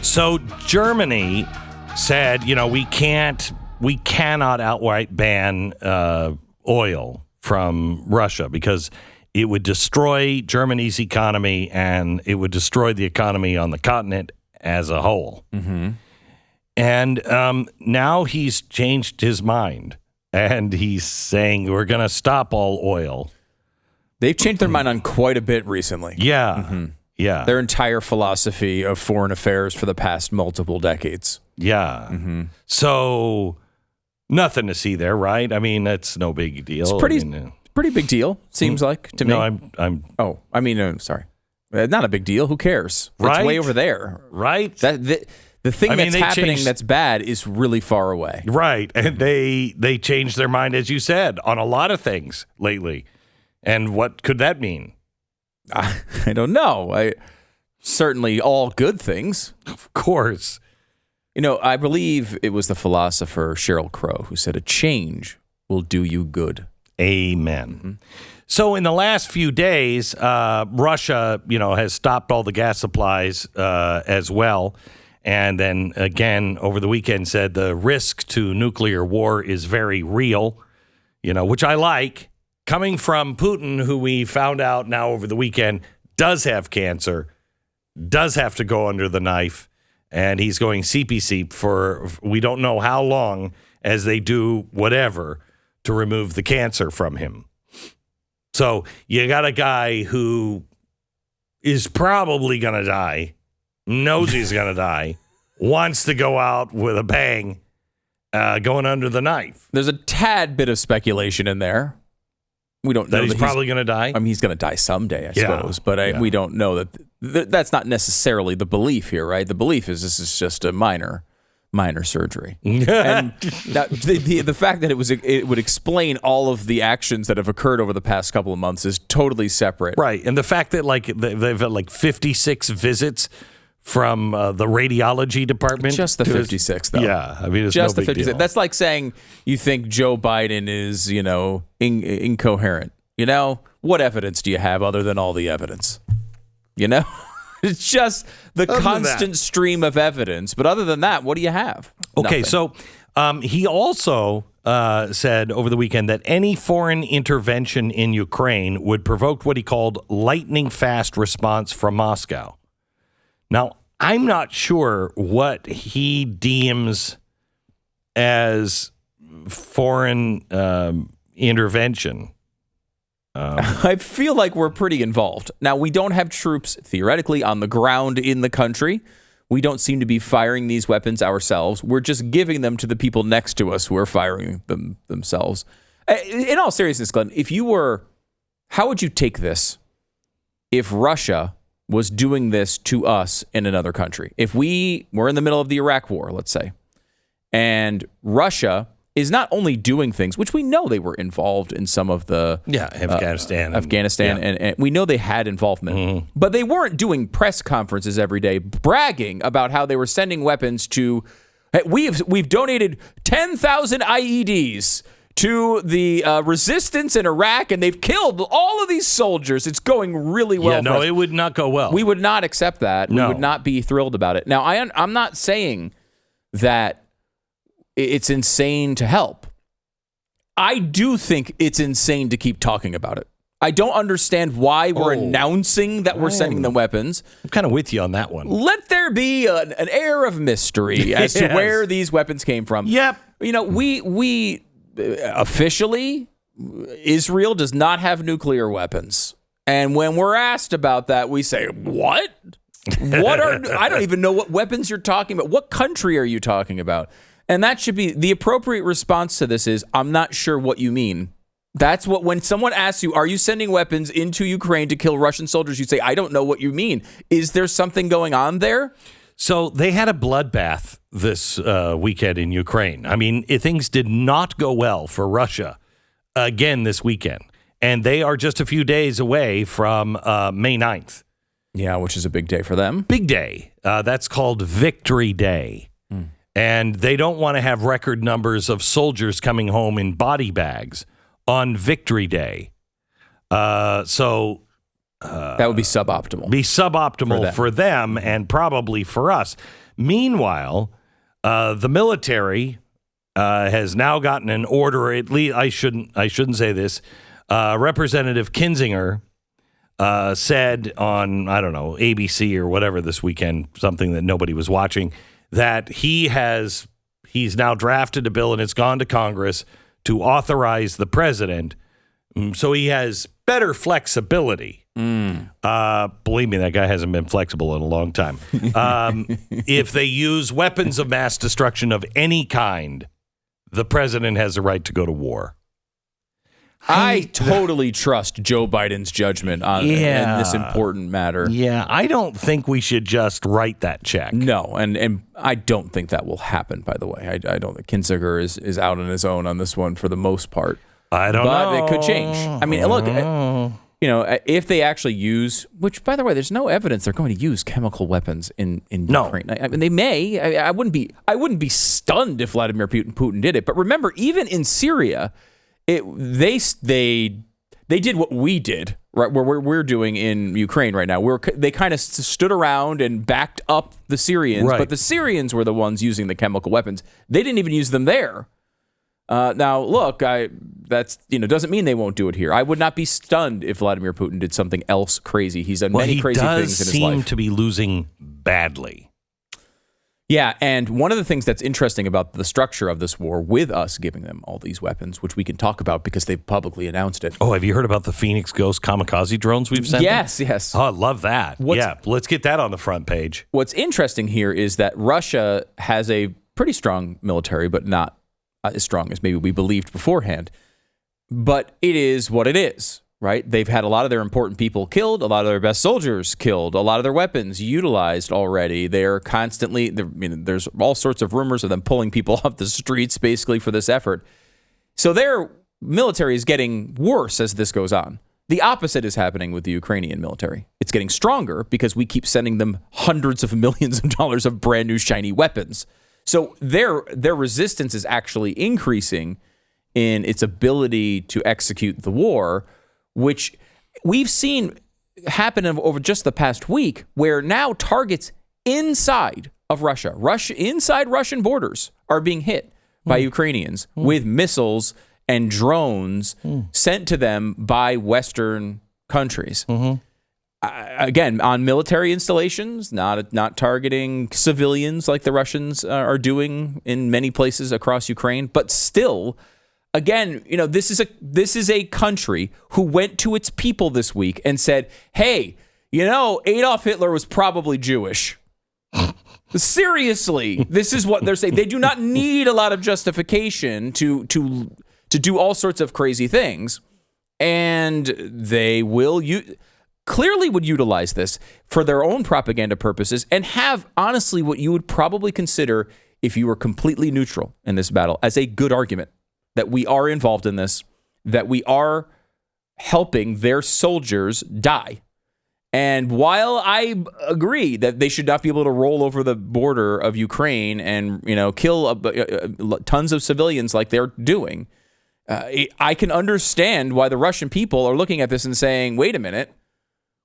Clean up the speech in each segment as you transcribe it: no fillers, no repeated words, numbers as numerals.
So Germany said, we cannot outright ban oil from Russia because it would destroy Germany's economy and it would destroy the economy on the continent as a whole. Mm-hmm. And now he's changed his mind and he's saying we're going to stop all oil. They've changed their mind on quite a bit recently. Yeah. Mm-hmm. Yeah. Their entire philosophy of foreign affairs for the past multiple decades. Yeah. Mm-hmm. So nothing to see there, right? I mean, that's no big deal. It's pretty big deal, seems like to me. No, sorry. Not a big deal. Who cares? Right? It's way over there. Right? The thing that's happening that's bad is really far away. Right. And they changed their mind, as you said, on a lot of things lately. And what could that mean? I don't know. Certainly all good things. Of course. I believe it was the philosopher Sheryl Crow who said a change will do you good. Amen. Mm-hmm. So in the last few days, Russia, has stopped all the gas supplies as well. And then again, over the weekend said the risk to nuclear war is very real, which I like. Coming from Putin, who we found out now over the weekend does have cancer, does have to go under the knife, and he's going CP for we don't know how long as they do whatever to remove the cancer from him. So you got a guy who is probably going to die, knows he's going to die, wants to go out with a bang, going under the knife. There's a tad bit of speculation in there. We don't know that he's probably going to die. I mean, he's going to die someday, I suppose. But we don't know that's not necessarily the belief here, right? The belief is this is just a minor surgery. And the fact that it would explain all of the actions that have occurred over the past couple of months is totally separate. Right. And the fact that they've had 56 visits from the radiology department. Just the 56, though. Yeah. I mean, it's just no the big 56. deal. That's like saying you think Joe Biden is, incoherent. What evidence do you have other than all the evidence? It's just the constant stream of evidence. But other than that, what do you have? Okay, Nothing. so he also said over the weekend that any foreign intervention in Ukraine would provoke what he called lightning-fast response from Moscow. Now, I'm not sure what he deems as foreign intervention. I feel like we're pretty involved. Now, we don't have troops, theoretically, on the ground in the country. We don't seem to be firing these weapons ourselves. We're just giving them to the people next to us who are firing them themselves. In all seriousness, Glenn, how would you take this if Russia was doing this to us in another country? If we were in the middle of the Iraq War, let's say, and Russia is not only doing things, which we know they were involved in some of the Afghanistan, and we know they had involvement, but they weren't doing press conferences every day bragging about how they were sending weapons to. We've donated 10,000 IEDs to the resistance in Iraq, and they've killed all of these soldiers. It's going really well. Yeah, no, it would not go well. We would not accept that. No. We would not be thrilled about it. Now, I'm not saying that it's insane to help. I do think it's insane to keep talking about it. I don't understand why we're announcing that we're sending them weapons. I'm kind of with you on that one. Let there be an air of mystery as to where these weapons came from. Yep. We officially, Israel does not have nuclear weapons. And when we're asked about that, we say, what? I don't even know what weapons you're talking about. What country are you talking about? And that should be the appropriate response to this is, I'm not sure what you mean. That's what, when someone asks you, are you sending weapons into Ukraine to kill Russian soldiers? You say, I don't know what you mean. Is there something going on there? So they had a bloodbath this weekend in Ukraine. I mean, things did not go well for Russia again this weekend. And they are just a few days away from May 9th. Yeah, which is a big day for them. Big day. That's called Victory Day. And they don't want to have record numbers of soldiers coming home in body bags on Victory Day. So that would be suboptimal. Be suboptimal for them and probably for us. Meanwhile, the military has now gotten an order. At least I shouldn't say this. Representative Kinzinger said on, I don't know, ABC or whatever this weekend, something that nobody was watching, that he's now drafted a bill and it's gone to Congress to authorize the president. So he has better flexibility. Believe me, that guy hasn't been flexible in a long time. If they use weapons of mass destruction of any kind, the president has the right to go to war. I totally trust Joe Biden's judgment on in this important matter. Yeah, I don't think we should just write that check. No, and I don't think that will happen, by the way. I don't think Kinzinger is out on his own on this one for the most part. I don't know. But it could change. I mean, look, if they actually use, which, by the way, there's no evidence they're going to use chemical weapons in Ukraine. I mean, they may. I wouldn't be stunned if Vladimir Putin did it. But remember, even in Syria, they did what we did, right? What we're doing in Ukraine right now. They kind of stood around and backed up the Syrians, right. But the Syrians were the ones using the chemical weapons. They didn't even use them there. Now, look, doesn't mean they won't do it here. I would not be stunned if Vladimir Putin did something else crazy. He's done many crazy things in his life. He does seem to be losing badly. Yeah, and one of the things that's interesting about the structure of this war with us giving them all these weapons, which we can talk about because they've publicly announced it. Oh, have you heard about the Phoenix Ghost kamikaze drones we've sent them? Yes. Oh, I love that. Let's get that on the front page. What's interesting here is that Russia has a pretty strong military, but not as strong as maybe we believed beforehand. But it is what it is, right? They've had a lot of their important people killed, a lot of their best soldiers killed, a lot of their weapons utilized already. They're constantly, there's all sorts of rumors of them pulling people off the streets basically for this effort. So their military is getting worse as this goes on. The opposite is happening with the Ukrainian military. It's getting stronger because we keep sending them hundreds of millions of dollars of brand new shiny weapons. So their resistance is actually increasing in its ability to execute the war, which we've seen happen over just the past week, where now targets inside of Russia, inside Russian borders, are being hit by Ukrainians with missiles and drones sent to them by Western countries. Again, on military installations, not targeting civilians like the Russians are doing in many places across Ukraine, but still. Again, this is a country who went to its people this week and said, "Hey, Adolf Hitler was probably Jewish." Seriously, this is what they're saying. They do not need a lot of justification to do all sorts of crazy things, and they clearly would utilize this for their own propaganda purposes and have, honestly, what you would probably consider, if you were completely neutral in this battle, as a good argument. That we are involved in this, that we are helping their soldiers die. And while I agree that they should not be able to roll over the border of Ukraine and kill tons of civilians like they're doing, I can understand why the Russian people are looking at this and saying, wait a minute,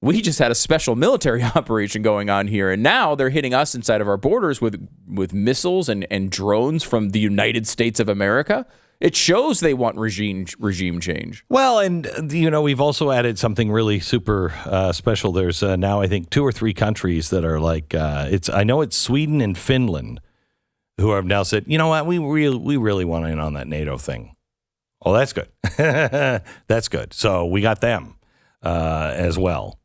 we just had a special military operation going on here, and now they're hitting us inside of our borders with missiles and drones from the United States of America. It shows they want regime change. Well, and, we've also added something really super special. There's now, I think, 2 or 3 countries that are like, I know it's Sweden and Finland who have now said, you know what, we really want in on that NATO thing. Oh, that's good. That's good. So we got them as well.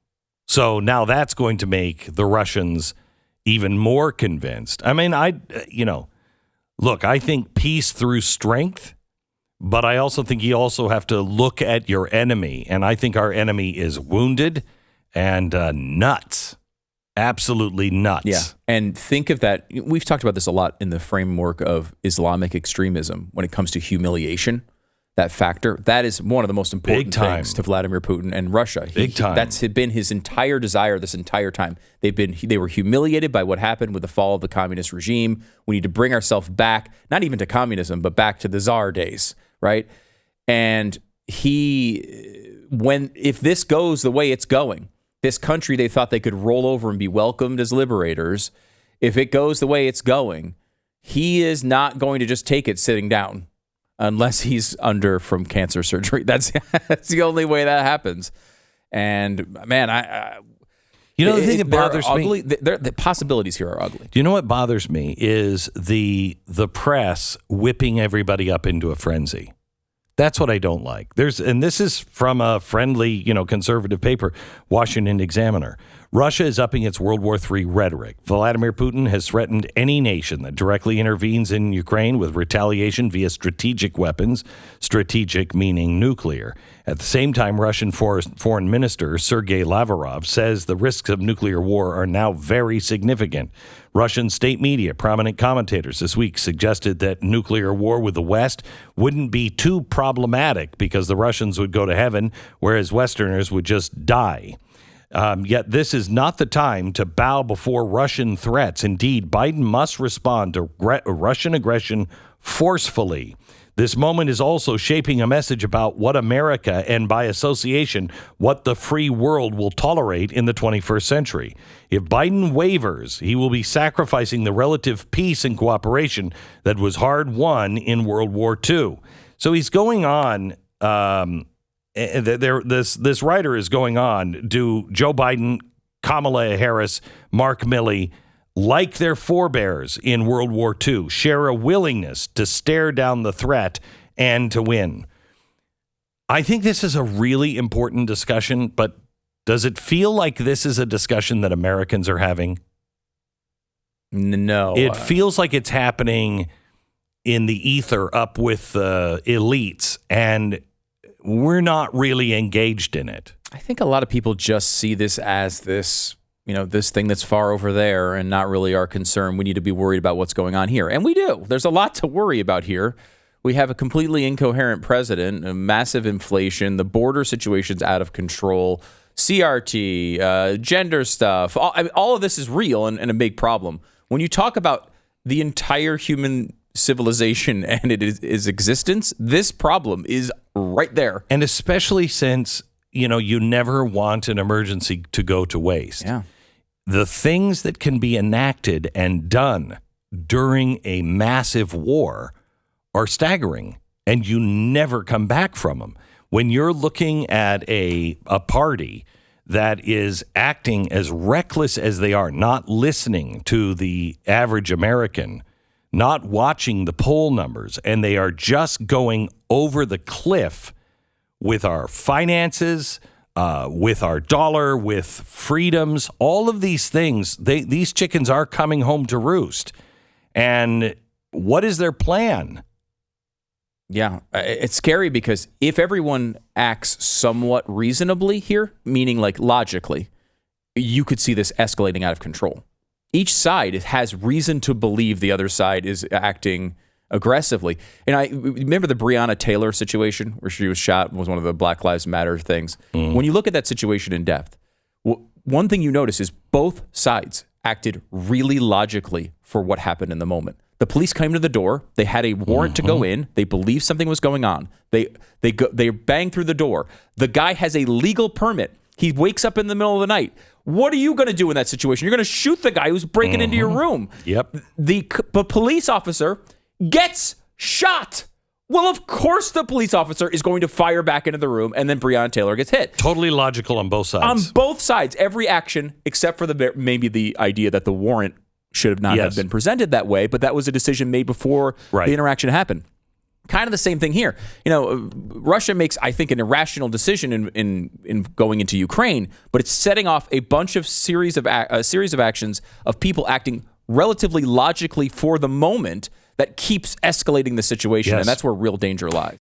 So now that's going to make the Russians even more convinced. I mean, look, I think peace through strength. But I also think you also have to look at your enemy. And I think our enemy is wounded and nuts. Absolutely nuts. Yeah. And think of that. We've talked about this a lot in the framework of Islamic extremism when it comes to humiliation. That factor, that is one of the most important things to Vladimir Putin and Russia. Big time. That's been his entire desire this entire time. They were humiliated by what happened with the fall of the communist regime. We need to bring ourselves back, not even to communism, but back to the Tsar days, right? And if this goes the way it's going, this country they thought they could roll over and be welcomed as liberators, if it goes the way it's going, he is not going to just take it sitting down unless he's under from cancer surgery. That's the only way that happens. And man, the thing that bothers me, the possibilities here are ugly. Do you know what bothers me is the press whipping everybody up into a frenzy. That's what I don't like. And this is from a friendly, conservative paper, Washington Examiner. Russia is upping its World War III rhetoric. Vladimir Putin has threatened any nation that directly intervenes in Ukraine with retaliation via strategic weapons, strategic meaning nuclear. At the same time, Russian Foreign Minister Sergei Lavrov says the risks of nuclear war are now very significant. Russian state media, prominent commentators this week suggested that nuclear war with the West wouldn't be too problematic because the Russians would go to heaven, whereas Westerners would just die. Yet this is not the time to bow before Russian threats. Indeed, Biden must respond to Russian aggression forcefully. This moment is also shaping a message about what America, and by association, what the free world will tolerate in the 21st century. If Biden wavers, he will be sacrificing the relative peace and cooperation that was hard won in World War II. So he's going on. This writer is going on. Do Joe Biden, Kamala Harris, Mark Milley, like their forebears in World War II, share a willingness to stare down the threat and to win? I think this is a really important discussion, but does it feel like this is a discussion that Americans are having? No. It feels like it's happening in the ether up with the elites, and we're not really engaged in it. I think a lot of people just see this as this thing that's far over there and not really our concern. We need to be worried about what's going on here. And we do. There's a lot to worry about here. We have a completely incoherent president, a massive inflation, the border situation's out of control, CRT, gender stuff. All of this is real and a big problem. When you talk about the entire human civilization and its existence, this problem is right there. And especially since, you never want an emergency to go to waste. Yeah. The things that can be enacted and done during a massive war are staggering, and you never come back from them. When you're looking at a party that is acting as reckless as they are, not listening to the average American, not watching the poll numbers, and they are just going over the cliff with our finances, with our dollar, with freedoms, all of these things, these chickens are coming home to roost. And what is their plan? Yeah, it's scary because if everyone acts somewhat reasonably here, meaning like logically, you could see this escalating out of control. Each side has reason to believe the other side is acting aggressively. And I remember the Breonna Taylor situation where she was shot, was one of the Black Lives Matter things. When you look at that situation in depth, one thing you notice is both sides acted really logically for what happened in the moment. The police came to the door. They had a warrant to go in. They believed something was going on. They banged through the door. The guy has a legal permit. He wakes up in the middle of the night. What are you going to do in that situation? You're going to shoot the guy who's breaking into your room. Yep. The police officer gets shot. Well, of course the police officer is going to fire back into the room, and then Breonna Taylor gets hit. Totally logical on both sides. On both sides, every action, except for maybe the idea that the warrant should have not have been presented that way, but that was a decision made before the interaction happened. Kind of the same thing here. Russia makes, I think, an irrational decision in going into Ukraine, but it's setting off a bunch of series of actions of people acting relatively logically for the moment that keeps escalating the situation, and that's where real danger lies.